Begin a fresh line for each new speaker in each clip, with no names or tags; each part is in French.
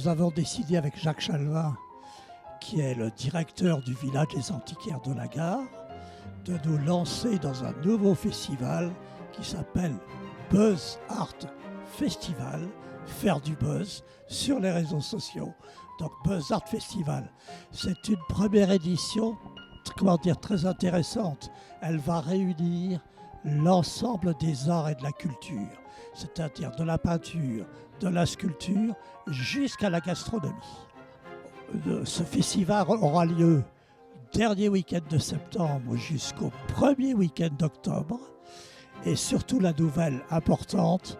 nous avons décidé avec Jacques Chalvin, qui est le directeur du village des antiquaires de la Gare, de nous lancer dans un nouveau festival qui s'appelle Buzz Art Festival, faire du buzz sur les réseaux sociaux. Donc Buzz Art Festival, c'est une première édition, très intéressante. Elle va réunir l'ensemble des arts et de la culture, c'est-à-dire de la peinture, de la sculpture, jusqu'à la gastronomie. Ce festival aura lieu dernier week-end de septembre jusqu'au premier week-end d'octobre. Et surtout la nouvelle importante,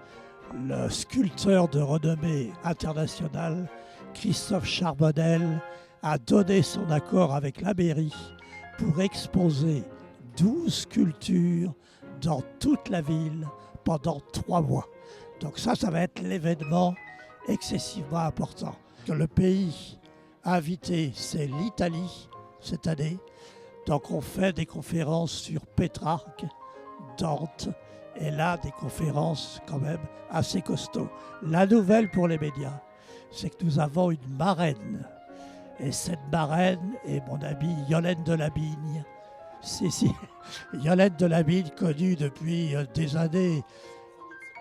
le sculpteur de renommée internationale, Christophe Charbonnel, a donné son accord avec la mairie pour exposer 12 sculptures dans toute la ville pendant 3 mois. Donc ça va être l'événement excessivement important. Le pays invité, c'est l'Italie cette année. Donc on fait des conférences sur Pétrarque, Dante, et là des conférences quand même assez costauds. La nouvelle pour les médias, c'est que nous avons une marraine. Et cette marraine est mon amie Yolène Delabigne. Si, Yolène Delabigne, connue depuis des années,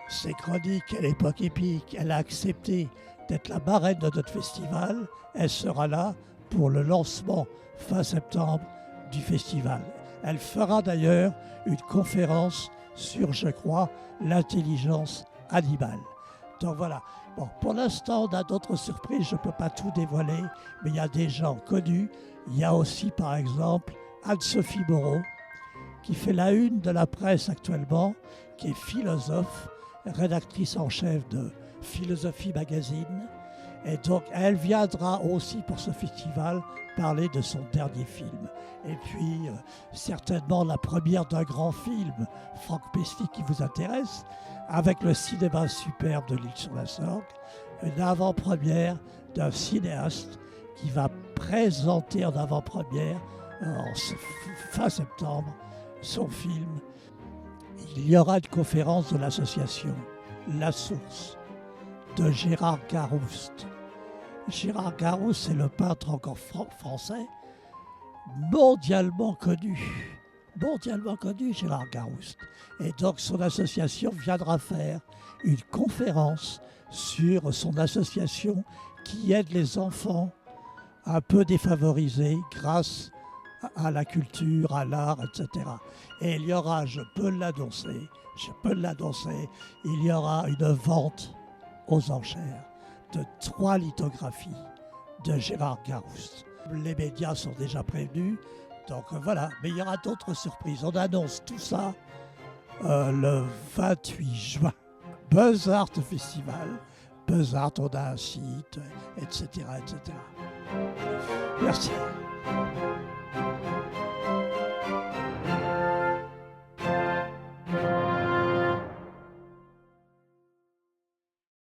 ses chroniques à l'époque épique, elle a accepté d'être la marraine de notre festival. Elle sera là pour le lancement fin septembre du festival. Elle fera d'ailleurs une conférence sur, je crois, l'intelligence animale. Donc voilà. Bon, pour l'instant, on a d'autres surprises, je ne peux pas tout dévoiler, mais il y a des gens connus. Il y a aussi, par exemple, Anne-Sophie Moreau, qui fait la une de la presse actuellement, qui est philosophe, rédactrice en chef de Philosophie Magazine. Et donc, elle viendra aussi pour ce festival parler de son dernier film. Et puis, certainement la première d'un grand film, Franck Pesty, qui vous intéresse, avec le cinéma superbe de l'Île-sur-la-Sorgue, une avant-première d'un cinéaste qui va présenter en avant-première, fin septembre, son film. Il y aura une conférence de l'association La Source, de Gérard Garouste. Gérard Garouste, c'est le peintre encore français, mondialement connu, Gérard Garouste. Et donc son association viendra faire une conférence sur son association qui aide les enfants un peu défavorisés grâce à la culture, à l'art, etc. Et il y aura, je peux l'annoncer, il y aura une vente aux enchères de 3 lithographies de Gérard Garouste. Les médias sont déjà prévenus, donc voilà. Mais il y aura d'autres surprises. On annonce tout ça le 28 juin. Buzz Art Festival. Buzz Art, on a un site, etc., etc. Merci.